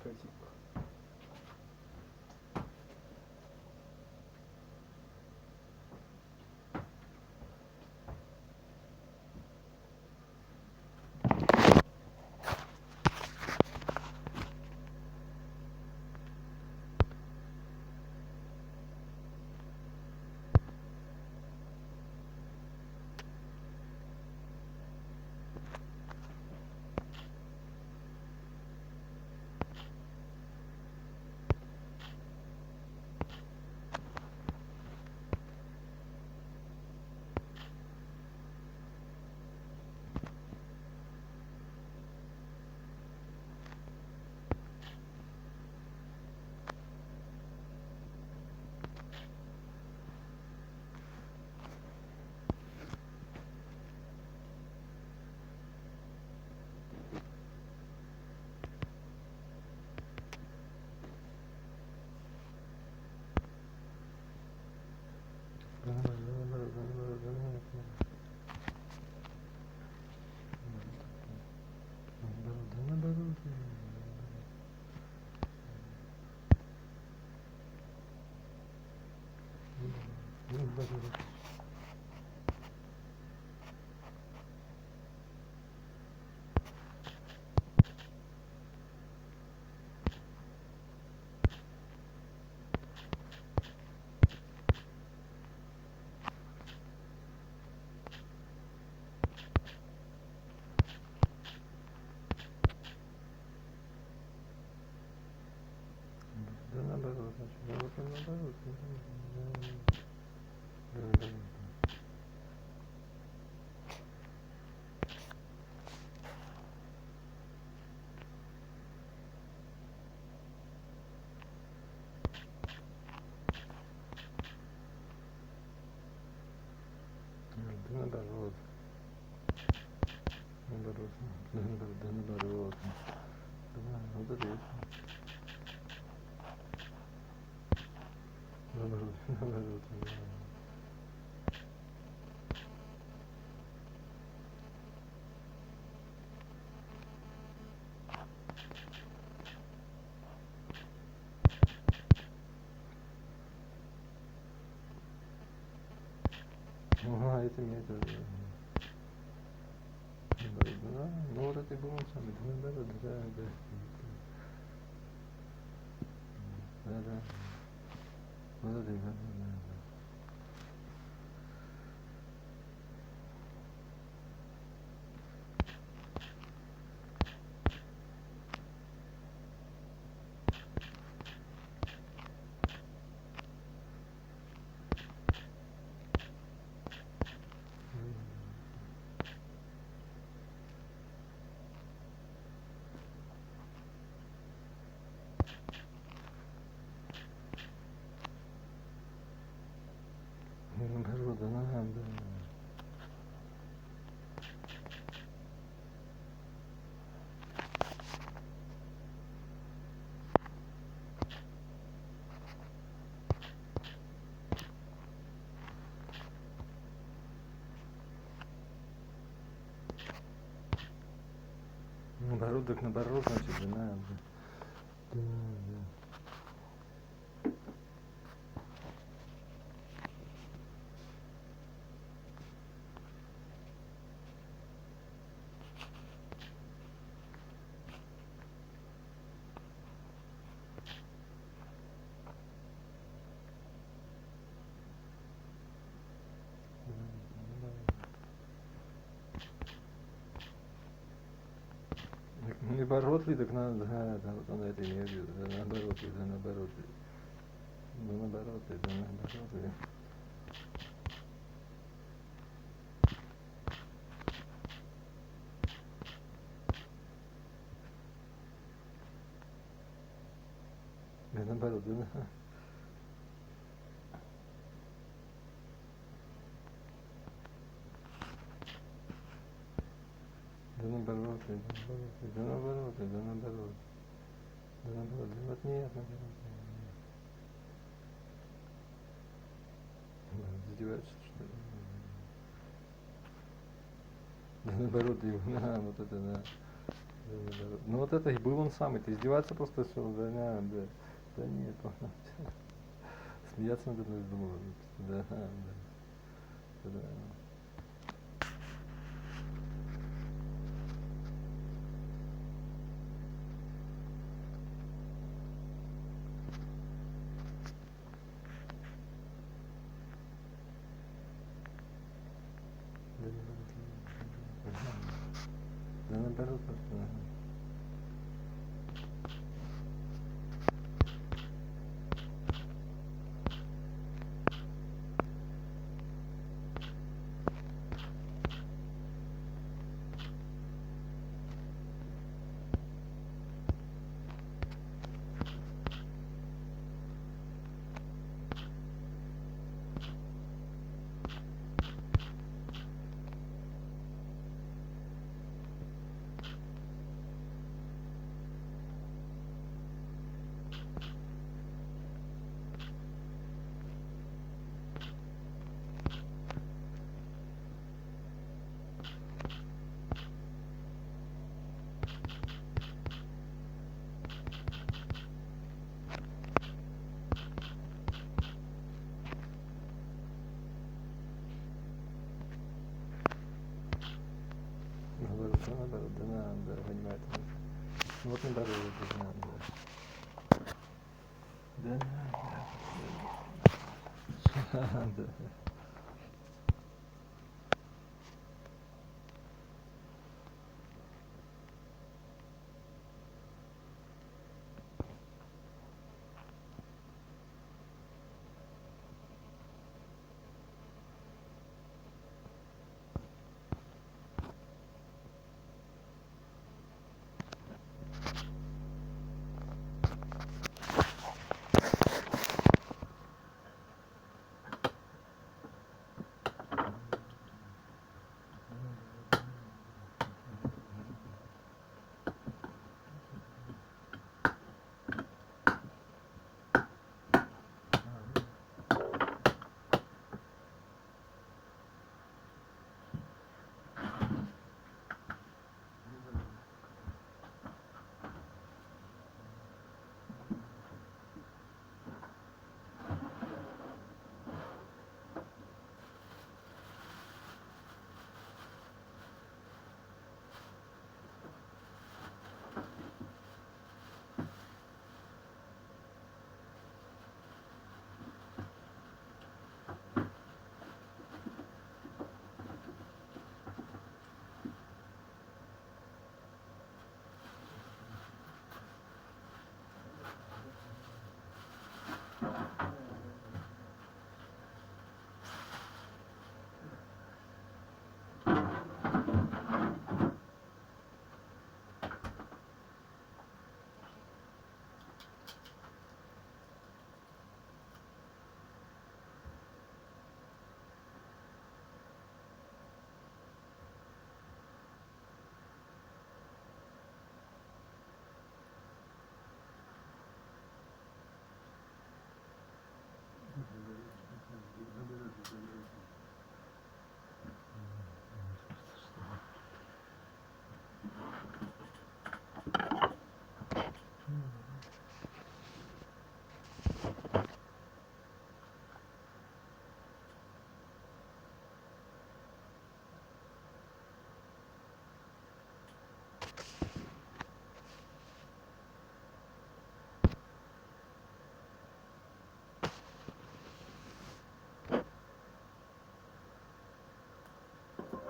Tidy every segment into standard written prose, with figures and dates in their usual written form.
отказик. Да наоборот, значит, наоборот. Наоборот. Наоборот. Да наоборот. Да, вот это есть. Наоборот, наоборот. Ага, это мне это. Да, ну вот это и было самое. Да, наоборот, да, да. Да, да. Вот это и да, да. Наоборот, да, да. Наоборот, так наоборот, значит, да, да. Да, да. Наоборот ли, так надо, да, вот он это имеет в виду, да, наоборот ли, да, наоборот ли. Да, наоборот ли, да, наоборот ли. Да, наоборот, да, да, наоборот ли, да, наоборот ли, да, наоборот. Да, наоборот, да, вот нет, наоборот. Издеваются, что ли? Да, наоборот, и, вот это, да. Ну вот это и был он самый. Ты издеваться просто все, да, да. Да нет, смеяться надо мной думал. Да, да, да. Да наоборот, наоборот, да, понимаю. Вот наоборот, да, да.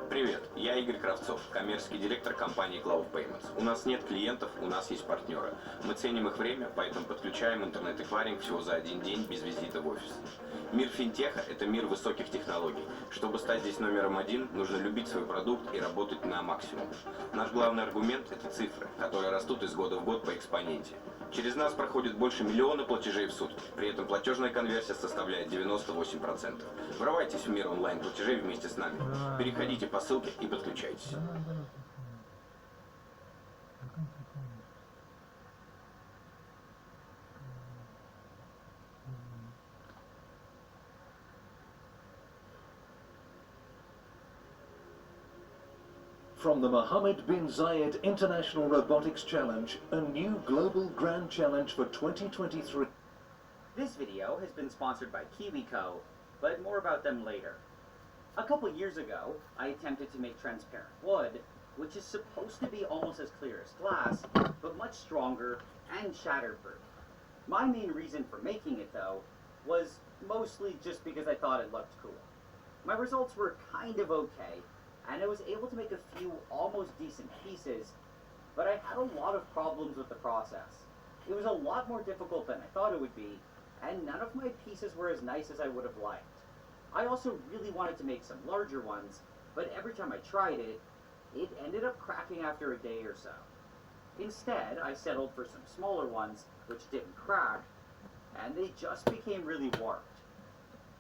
Привет, я Игорь Кравцов, коммерческий директор компании GUBAEVEVGENIYMAR. У нас нет клиентов, у нас есть партнеры. Мы ценим их время, поэтому подключаем интернет-эквайринг всего за один день без визита в офис. Мир финтеха – это мир высоких технологий. Чтобы стать здесь номером один, нужно любить свой продукт и работать на максимум. Наш главный аргумент – это цифры, которые растут из года в год по экспоненте. Через нас проходит больше миллиона платежей в сутки. При этом платежная конверсия составляет 98%. Врывайтесь в мир онлайн-платежей вместе с нами. Переходите по ссылке и подключайтесь. From the Mohammed bin Zayed International Robotics Challenge, a new global grand challenge for 2023. This video has been sponsored by KiwiCo, but more about them later. A couple years ago, I attempted to make transparent wood, which is supposed to be almost as clear as glass, but much stronger and shatterproof. My main reason for making it, though, was mostly just because I thought it looked cool. My results were kind of okay, and I was able to make a few almost decent pieces, but I had a lot of problems with the process. It was a lot more difficult than I thought it would be, and none of my pieces were as nice as I would have liked. I also really wanted to make some larger ones, but every time I tried it, it ended up cracking after a day or so. Instead, I settled for some smaller ones, which didn't crack, and they just became really warped.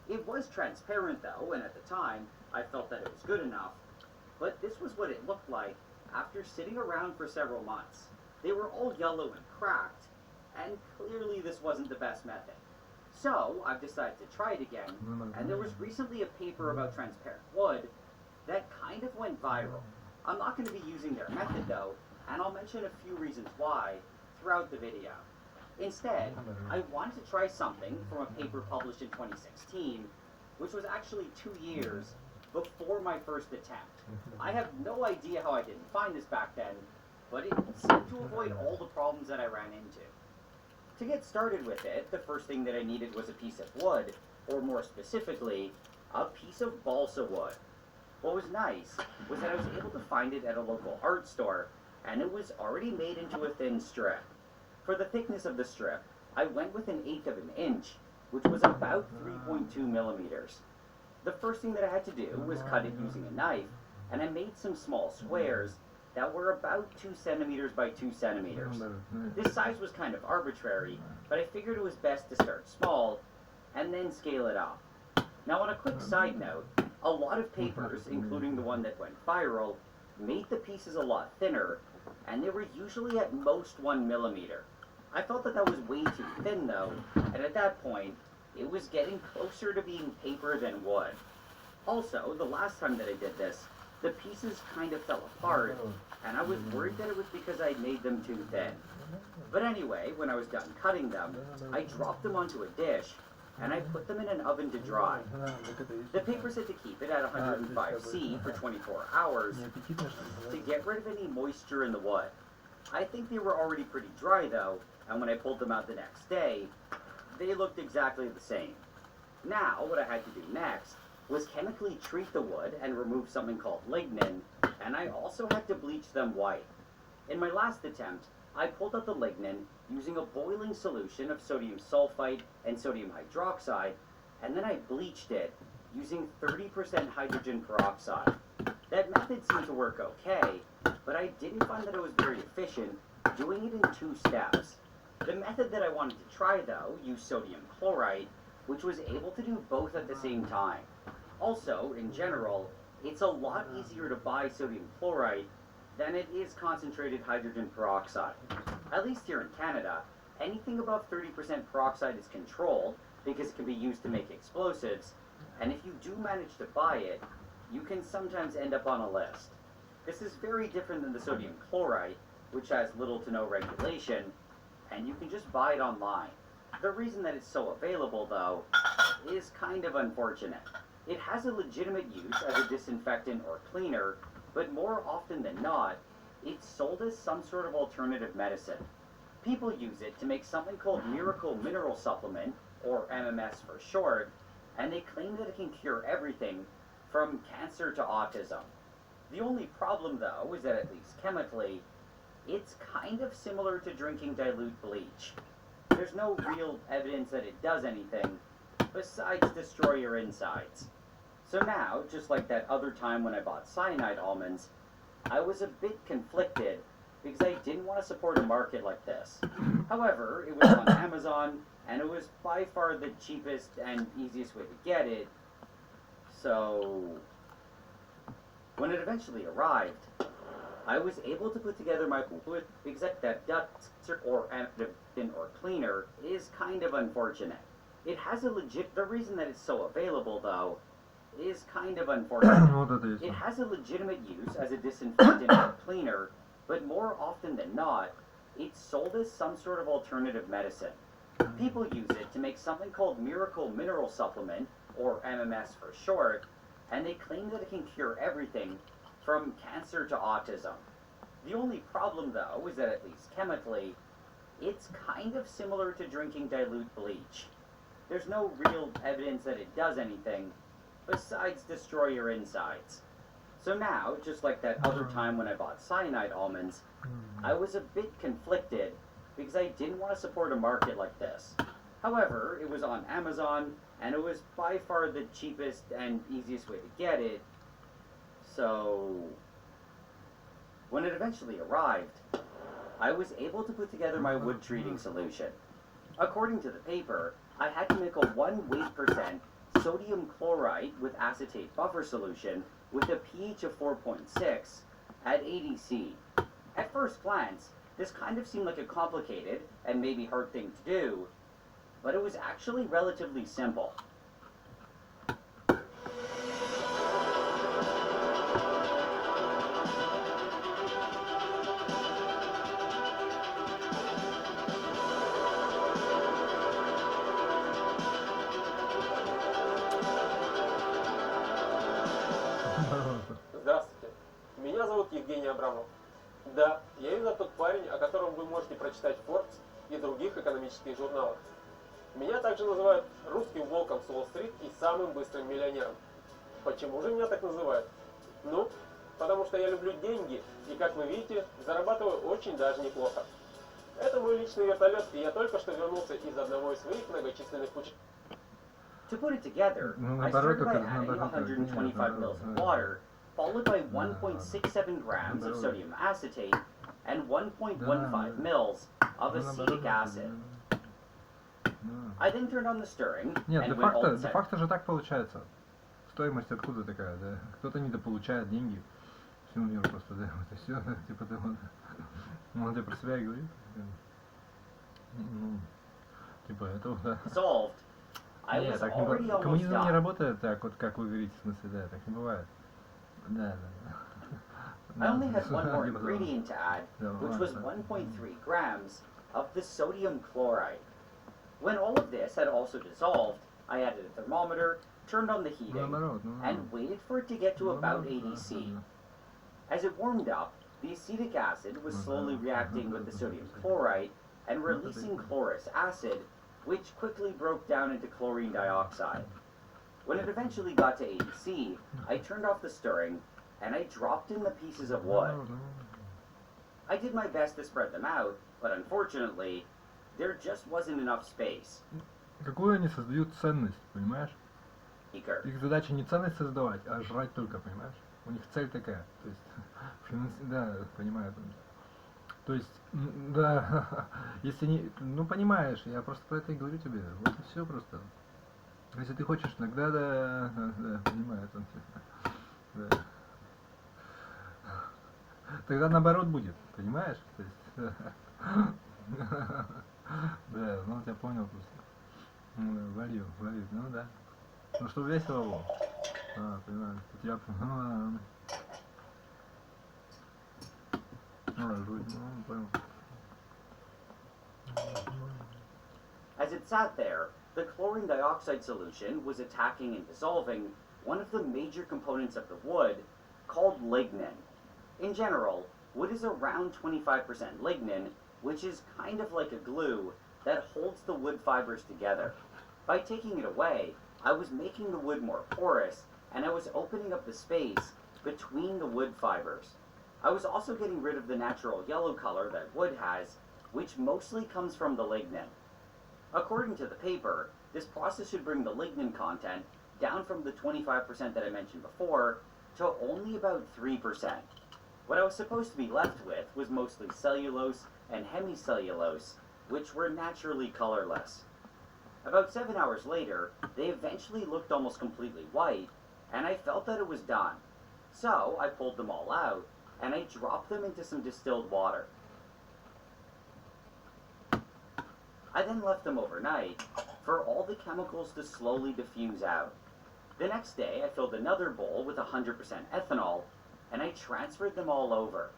It was transparent though, and at the time, I felt that it was good enough, but this was what it looked like after sitting around for several months. They were all yellow and cracked, and clearly this wasn't the best method. So, I've decided to try it again, and there was recently a paper about transparent wood that kind of went viral. I'm not going to be using their method though, and I'll mention a few reasons why throughout the video. Instead, I wanted to try something from a paper published in 2016, which was actually 2 years before my first attempt. I have no idea how I didn't find this back then, but it seemed to avoid all the problems that I ran into. To get started with it, the first thing that I needed was a piece of wood, or more specifically, a piece of balsa wood. What was nice was that I was able to find it at a local art store, and it was already made into a thin strip. For the thickness of the strip, I went with 1/8 of an inch, which was about 3.2 millimeters. The first thing that I had to do was cut it using a knife, and I made some small squares that were about 2 centimeters by 2 centimeters. This size was kind of arbitrary, but I figured it was best to start small and then scale it up. Now, on a quick side note, a lot of papers, including the one that went viral, made the pieces a lot thinner, and they were usually at most 1 millimeter. I felt that that was way too thin though, and at that point, it was getting closer to being paper than wood. Also, the last time that I did this, the pieces kind of fell apart, and I was worried that it was because I made them too thin. But anyway, when I was done cutting them, I dropped them onto a dish, and I put them in an oven to dry. The paper said to keep it at 105°C for 24 hours to get rid of any moisture in the wood. I think they were already pretty dry though, and when I pulled them out the next day, they looked exactly the same. Now, what I had to do next was chemically treat the wood and remove something called lignin, and I also had to bleach them white. In my last attempt, I pulled out the lignin using a boiling solution of sodium sulfite and sodium hydroxide, and then I bleached it using 30% hydrogen peroxide. That method seemed to work okay, but I didn't find that it was very efficient doing it in 2 steps. The method that I wanted to try though used sodium chloride, which was able to do both at the same time. Also, in general, it's a lot easier to buy sodium chloride than it is concentrated hydrogen peroxide. At least here in Canada, anything above 30% peroxide is controlled because it can be used to make explosives, and if you do manage to buy it, you can sometimes end up on a list. This is very different than the sodium chloride, which has little to no regulation, and you can just buy it online. The reason that it's so available, though, is kind of unfortunate. It has a legitimate use as a disinfectant or cleaner, but more often than not, it's sold as some sort of alternative medicine. People use it to make something called Miracle Mineral Supplement, or MMS for short, and they claim that it can cure everything from cancer to autism. The only problem, though, is that at least chemically, it's kind of similar to drinking dilute bleach. There's no real evidence that it does anything, besides destroy your insides. So now, just like that other time when I bought cyanide almonds, I was a bit conflicted because I didn't want to support a market like this. However, it was on Amazon, and it was by far the cheapest and easiest way to get it. So, when it eventually arrived, I was able to put together my with except that dust or antigen or cleaner is kind of unfortunate. It has a legit, the reason that it's so available though, is kind of unfortunate. Вот это It есть. has a legitimate use as a disinfectant or cleaner, but more often than not, it's sold as some sort of alternative medicine. People use it to make something called Miracle Mineral Supplement, or MMS for short, and they claim that it can cure everything from cancer to autism. The only problem, though, is that at least chemically, it's kind of similar to drinking dilute bleach. There's no real evidence that it does anything, besides destroy your insides. So now, just like that other time when I bought cyanide almonds, I was a bit conflicted because I didn't want to support a market like this. However, it was on Amazon, and it was by far the cheapest and easiest way to get it. So, when it eventually arrived, I was able to put together my wood treating solution. According to the paper, I had to make a 1% sodium chloride with acetate buffer solution with a pH of 4.6 at ADC. At first glance, this kind of seemed like a complicated and maybe hard thing to do, but it was actually relatively simple. Здравствуйте, меня зовут Евгений Абрамов. Да, я именно тот парень, о котором вы можете прочитать в Forbes и других экономических журналах. Меня также называют русским волком с Уолл-стрит и самым быстрым миллионером. Почему же меня так называют? Ну, потому что я люблю деньги и, как вы видите, зарабатываю очень даже неплохо. Это мой личный вертолет, и я только что вернулся из одного из своих многочисленных путешествий. To put it together, I started by adding 125 mils of water, followed by 1.67 grams of sodium acetate and 1.15 mils of acetic acid. I then turned on the stirring Нет, and when all the де-факто же так получается. Стоимость откуда такая, да? Кто-то недополучает деньги. Всему миру просто, да, вот и все, типа того. Он тебе про себя и говорит. Ну, типа этого, да. dissolved, I Нет, was так не already бывает. almost Коммунизм не done. работает так, вот как вы говорите, в смысле, да, так не бывает. Да, да. I only had one more Типа того. ingredient to add, which was 1.3 grams of the sodium chloride. When all of this had also dissolved, I added a thermometer, turned on the heating, Наоборот, and waited for it to get to about ADC. As it warmed up, the acetic acid was slowly reacting with the sodium chloride and releasing chlorous acid, which quickly broke down into chlorine dioxide. When it eventually got to ADC, I turned off the stirring and I dropped in the pieces of wood. I did my best to spread them out, but unfortunately, there just wasn't enough space. Какую они создают ценность, понимаешь? Speaker. Их задача не ценность создавать, а жрать только, понимаешь? У них цель такая. То есть, да, понимаю. То есть, да, если не, ну понимаешь, я просто про это и говорю тебе. Вот и все просто. Если ты хочешь, тогда да, понимаю. Да. Тогда наоборот будет, понимаешь? То есть, да, ну я понял просто. Валью, ну да. Ну чтобы весело было. Понимаю, потерял. Понял. As it sat there, the chlorine dioxide solution was attacking and dissolving one of the major components of the wood, called lignin. In general, wood is around 25% lignin, which is kind of like a glue that holds the wood fibers together. By taking it away, I was making the wood more porous, and I was opening up the space between the wood fibers. I was also getting rid of the natural yellow color that wood has, which mostly comes from the lignin. According to the paper, this process should bring the lignin content down from the 25% that I mentioned before to only about 3%. What I was supposed to be left with was mostly cellulose and hemicellulose, which were naturally colorless. About 7 hours later, they eventually looked almost completely white, and I felt that it was done. So I pulled them all out, and I dropped them into some distilled water. I then left them overnight for all the chemicals to slowly diffuse out. The next day, I filled another bowl with 100% ethanol, and I transferred them all over.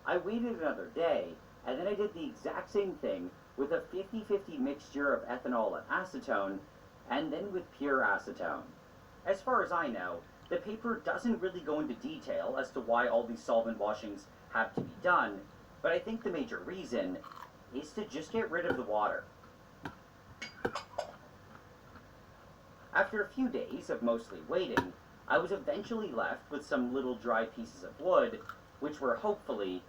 I waited another day, and then I did the exact same thing with a 50-50 mixture of ethanol and acetone, and then with pure acetone. As far as I know, the paper doesn't really go into detail as to why all these solvent washings have to be done, but I think the major reason is to just get rid of the water. After a few days of mostly waiting, I was eventually left with some little dry pieces of wood, which were hopefully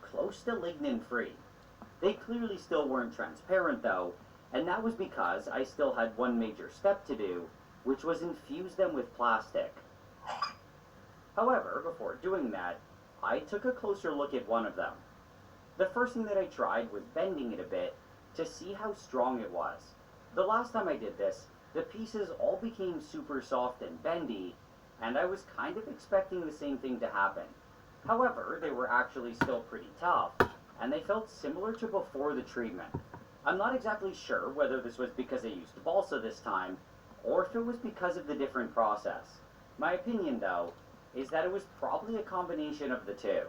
close to lignin-free. They clearly still weren't transparent though, and that was because I still had one major step to do, which was infuse them with plastic. However, before doing that, I took a closer look at one of them. The first thing that I tried was bending it a bit to see how strong it was. The last time I did this, the pieces all became super soft and bendy, and I was kind of expecting the same thing to happen. However, they were actually still pretty tough, and they felt similar to before the treatment. I'm not exactly sure whether this was because I used balsa this time, or if it was because of the different process. My opinion, though, is that it was probably a combination of the two.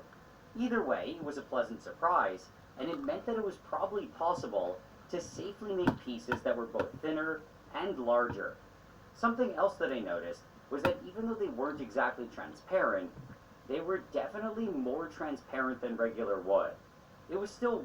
Either way, it was a pleasant surprise, and it meant that it was probably possible to safely make pieces that were both thinner and larger. Something else that I noticed was that even though they weren't exactly transparent, they were definitely more transparent than regular wood. It was still